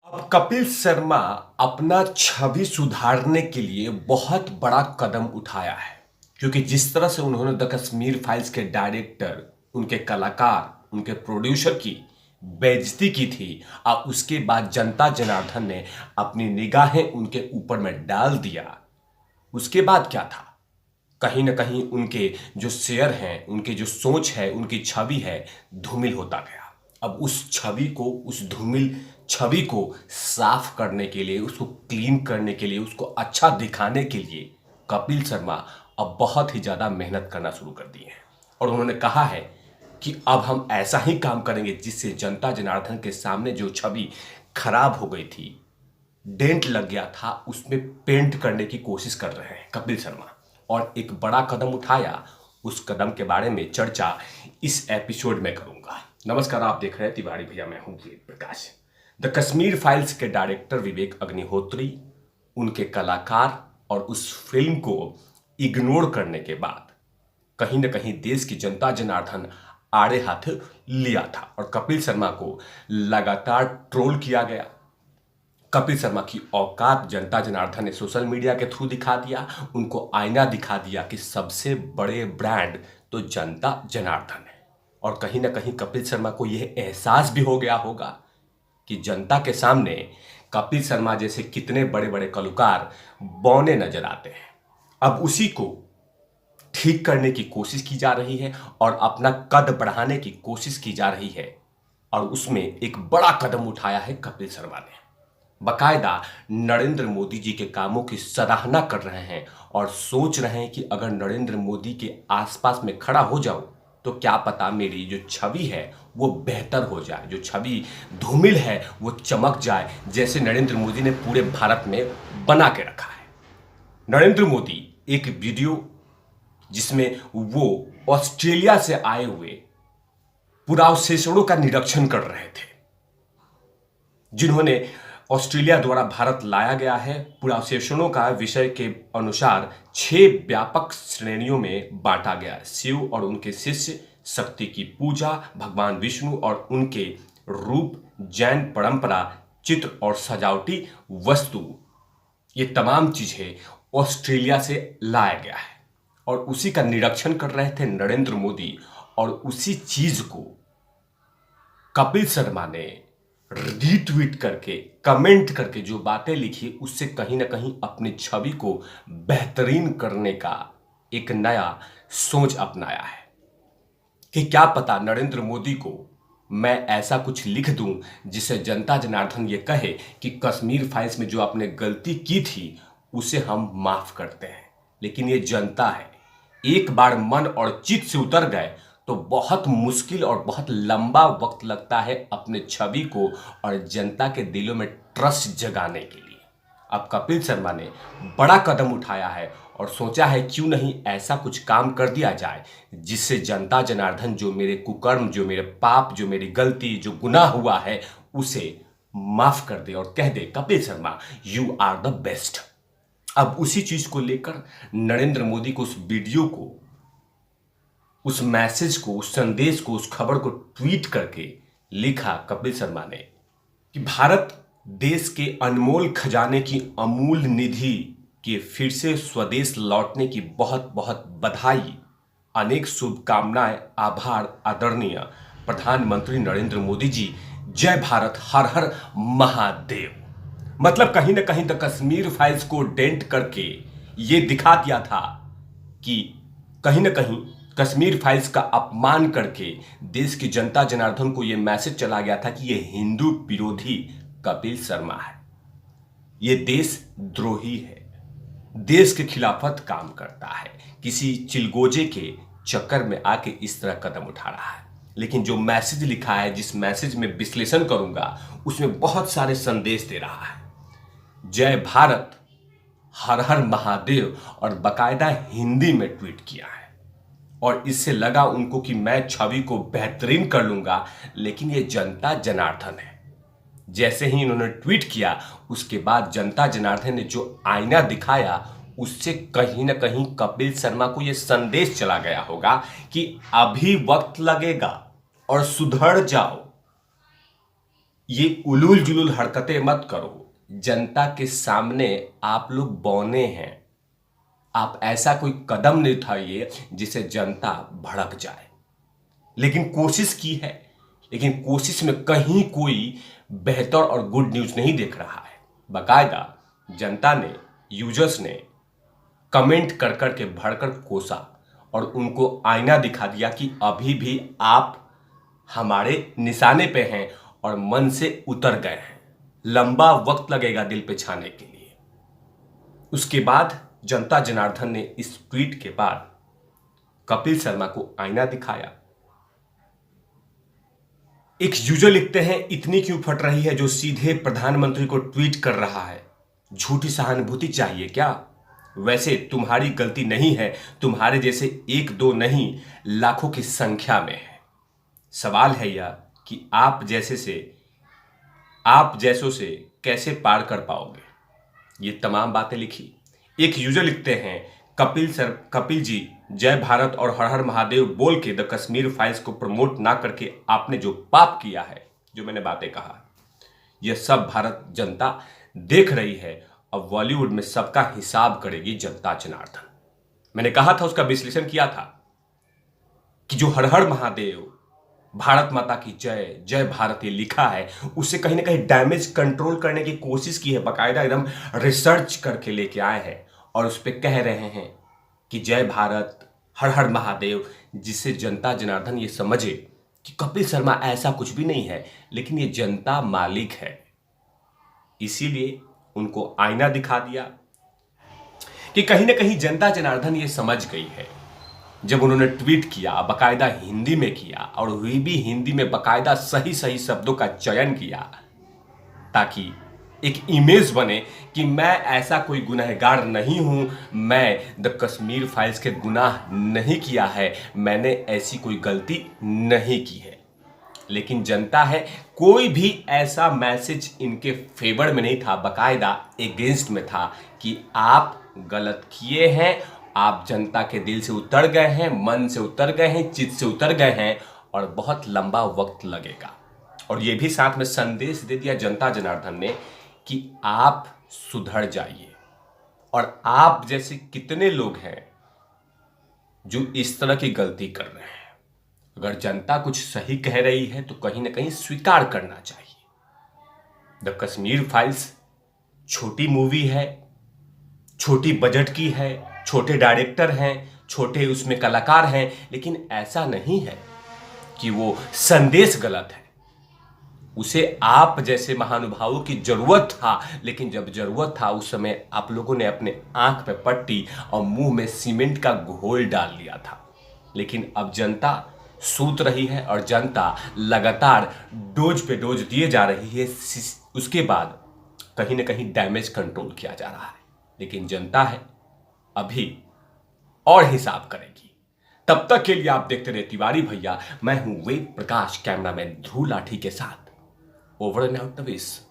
अब कपिल शर्मा अपना छवि सुधारने के लिए बहुत बड़ा कदम उठाया है। क्योंकि जिस तरह से उन्होंने द कश्मीर फाइल्स के डायरेक्टर, उनके कलाकार, उनके प्रोड्यूसर की बेइज्जती की थी और उसके बाद जनता जनार्दन ने अपनी निगाहें उनके ऊपर में डाल दिया। उसके बाद क्या था, कहीं ना कहीं उनके जो शेयर हैं, उनकी जो सोच है, उनकी छवि है, धूमिल होता गया। अब उस छवि को, उस धूमिल छवि को साफ करने के लिए, उसको क्लीन करने के लिए, उसको अच्छा दिखाने के लिए कपिल शर्मा अब बहुत ही ज़्यादा मेहनत करना शुरू कर दिए हैं। और उन्होंने कहा है कि अब हम ऐसा ही काम करेंगे जिससे जनता जनार्दन के सामने जो छवि खराब हो गई थी, डेंट लग गया था, उसमें पेंट करने की कोशिश कर रहे हैं कपिल शर्मा। और एक बड़ा कदम उठाया, उस कदम के बारे में चर्चा इस एपिसोड में करूंगा। नमस्कार, आप देख रहे हैं तिवारी भैया, मैं हूं वेद प्रकाश। द कश्मीर फाइल्स के डायरेक्टर विवेक अग्निहोत्री, उनके कलाकार और उस फिल्म को इग्नोर करने के बाद कहीं न कहीं देश की जनता जनार्दन आड़े हाथ लिया था और कपिल शर्मा को लगातार ट्रोल किया गया। कपिल शर्मा की औकात जनता जनार्दन ने सोशल मीडिया के थ्रू दिखा दिया, उनको आईना दिखा दिया कि सबसे बड़े ब्रांड तो जनता जनार्दन है। और कहीं ना कहीं कपिल शर्मा को यह एहसास भी हो गया होगा कि जनता के सामने कपिल शर्मा जैसे कितने बड़े बड़े कलाकार बौने नजर आते हैं। अब उसी को ठीक करने की कोशिश की जा रही है और अपना कद बढ़ाने की कोशिश की जा रही है। और उसमें एक बड़ा कदम उठाया है कपिल शर्मा ने। बकायदा नरेंद्र मोदी जी के कामों की सराहना कर रहे हैं और सोच रहे हैं कि अगर नरेंद्र मोदी के आसपास में खड़ा हो जाऊं तो क्या पता मेरी जो छवि है वो बेहतर हो जाए, जो छवि धूमिल है वो चमक जाए, जैसे नरेंद्र मोदी ने पूरे भारत में बना के रखा है। नरेंद्र मोदी एक वीडियो जिसमें वो ऑस्ट्रेलिया से आए हुए पुरावशेषों का निरीक्षण कर रहे थे, जिन्होंने ऑस्ट्रेलिया द्वारा भारत लाया गया है। पुरावशेषों का विषय के अनुसार 6 व्यापक श्रेणियों में बांटा गया। शिव और उनके शिष्य, शक्ति की पूजा, भगवान विष्णु और उनके रूप, जैन परंपरा, चित्र और सजावटी वस्तु, ये तमाम चीजें ऑस्ट्रेलिया से लाया गया है। और उसी का निरीक्षण कर रहे थे नरेंद्र मोदी। और उसी चीज को कपिल शर्मा ने रीट्वीट करके, कमेंट करके जो बातें लिखी, उससे कहीं ना कहीं अपनी छवि को बेहतरीन करने का एक नया सोच अपनाया है कि क्या पता नरेंद्र मोदी को मैं ऐसा कुछ लिख दूं जिसे जनता जनार्दन ये कहे कि कश्मीर फाइल्स में जो आपने गलती की थी उसे हम माफ करते हैं। लेकिन ये जनता है, एक बार मन और चित्त से उतर गए तो बहुत मुश्किल और बहुत लंबा वक्त लगता है अपने छवि को और जनता के दिलों में ट्रस्ट जगाने के लिए। अब कपिल शर्मा ने बड़ा कदम उठाया है और सोचा है क्यों नहीं ऐसा कुछ काम कर दिया जाए जिससे जनता जनार्दन जो मेरे कुकर्म, जो मेरे पाप, जो मेरी गलती, जो गुनाह हुआ है उसे माफ कर दे और कह दे Kapil Sharma you are the best. अब उसी चीज को लेकर नरेंद्र मोदी को, उस वीडियो को, उस मैसेज को, उस संदेश को, उस खबर को ट्वीट करके लिखा कपिल शर्मा ने कि भारत देश के अनमोल खजाने की अमूल निधि के फिर से स्वदेश लौटने की बहुत बहुत बधाई, अनेक शुभकामनाएं, आभार आदरणीय प्रधानमंत्री नरेंद्र मोदी जी, जय भारत, हर हर महादेव। मतलब कहीं ना कहीं द कश्मीर फाइल्स को डेंट करके ये दिखा दिया था कि कहीं ना कहीं कश्मीर फाइल्स का अपमान करके देश की जनता जनार्दन को यह मैसेज चला गया था कि यह हिंदू विरोधी कपिल शर्मा है, यह देश द्रोही है, देश के खिलाफत काम करता है, किसी चिलगोजे के चक्कर में आके इस तरह कदम उठा रहा है। लेकिन जो मैसेज लिखा है, जिस मैसेज में विश्लेषण करूंगा, उसमें बहुत सारे संदेश दे रहा है। जय भारत, हर हर महादेव और बकायदा हिंदी में ट्वीट किया है। और इससे लगा उनको कि मैं छवि को बेहतरीन कर लूंगा, लेकिन ये जनता जनार्दन है। जैसे ही इन्होंने ट्वीट किया उसके बाद जनता जनार्दन ने जो आईना दिखाया उससे कहीं ना कहीं कपिल शर्मा को यह संदेश चला गया होगा कि अभी वक्त लगेगा और सुधर जाओ। ये उलूल जुलूल हरकतें मत करो। जनता के सामने आप लोग बौने हैं। आप ऐसा कोई कदम नहीं उठाइए जिससे जनता भड़क जाए। लेकिन कोशिश की है, लेकिन कोशिश में कहीं कोई बेहतर और गुड न्यूज नहीं देख रहा है। बाकायदा जनता ने, यूजर्स ने कमेंट कर कर के भरकर कोसा और उनको आईना दिखा दिया कि अभी भी आप हमारे निशाने पे हैं और मन से उतर गए हैं। लंबा वक्त लगेगा दिल पे छाने के लिए। उसके बाद जनता जनार्दन ने इस ट्वीट के बाद कपिल शर्मा को आईना दिखाया। एक यूजर लिखते हैं, इतनी क्यों फट रही है जो सीधे प्रधानमंत्री को ट्वीट कर रहा है? झूठी सहानुभूति चाहिए क्या? वैसे तुम्हारी गलती नहीं है, तुम्हारे जैसे एक दो नहीं लाखों की संख्या में है। सवाल है यह कि आप जैसों से कैसे पार कर पाओगे? ये तमाम बातें लिखी। एक यूजर लिखते हैं, कपिल जी, जय भारत और हर हर महादेव बोल के द कश्मीर फाइल्स को प्रमोट ना करके आपने जो पाप किया है, जो मैंने बातें कहा, यह सब भारत जनता देख रही है। अब बॉलीवुड में सबका हिसाब करेगी जनता जनार्दन। मैंने कहा था, उसका विश्लेषण किया था कि जो हर हर महादेव, भारत माता की जय, जय भारत ये लिखा है, उससे कहीं ना कहीं डैमेज कंट्रोल करने की कोशिश की है। बाकायदा एकदम रिसर्च करके लेके आए हैं और उस पर कह रहे हैं कि जय भारत, हर हर महादेव, जिससे जनता जनार्दन ये समझे कि कपिल शर्मा ऐसा कुछ भी नहीं है, लेकिन ये जनता मालिक है। इसीलिए उनको आईना दिखा दिया कि कहीं ना कहीं जनता जनार्दन ये समझ गई है। जब उन्होंने ट्वीट किया, बाकायदा हिंदी में किया, और वही भी हिंदी में बाकायदा सही सही शब्दों का चयन किया, ताकि एक इमेज बने कि मैं ऐसा कोई गुनहगार नहीं हूं, मैं द कश्मीर फाइल्स के गुनाह नहीं किया है, मैंने ऐसी कोई गलती नहीं की है। लेकिन जनता है, कोई भी ऐसा मैसेज इनके फेवर में नहीं था, बाकायदा एगेंस्ट में था कि आप गलत किए हैं, आप जनता के दिल से उतर गए हैं, मन से उतर गए हैं, चित्त से उतर गए हैं और बहुत लंबा वक्त लगेगा। और ये भी साथ में संदेश दे दिया जनता जनार्दन ने कि आप सुधर जाइए। और आप जैसे कितने लोग हैं जो इस तरह की गलती कर रहे हैं। अगर जनता कुछ सही कह रही है तो कहीं ना कहीं स्वीकार करना चाहिए। द कश्मीर फाइल्स छोटी मूवी है, छोटी बजट की है, छोटे डायरेक्टर हैं, छोटे उसमें कलाकार हैं, लेकिन ऐसा नहीं है कि वो संदेश गलत है। उसे आप जैसे महानुभावों की जरूरत था, लेकिन जब जरूरत था उस समय आप लोगों ने अपने आंख पे पट्टी और मुंह में सीमेंट का घोल डाल लिया था। लेकिन अब जनता सूत रही है और जनता लगातार डोज पे डोज दिए जा रही है। उसके बाद कहीं ना कहीं डैमेज कंट्रोल किया जा रहा है। लेकिन जनता है, अभी और हिसाब करेगी। तब तक के लिए आप देखते रहे तिवारी भैया। मैं हूं वेद प्रकाश, कैमरामैन ध्रुव लाठी के साथ। ओवर एंड आउट द वेस।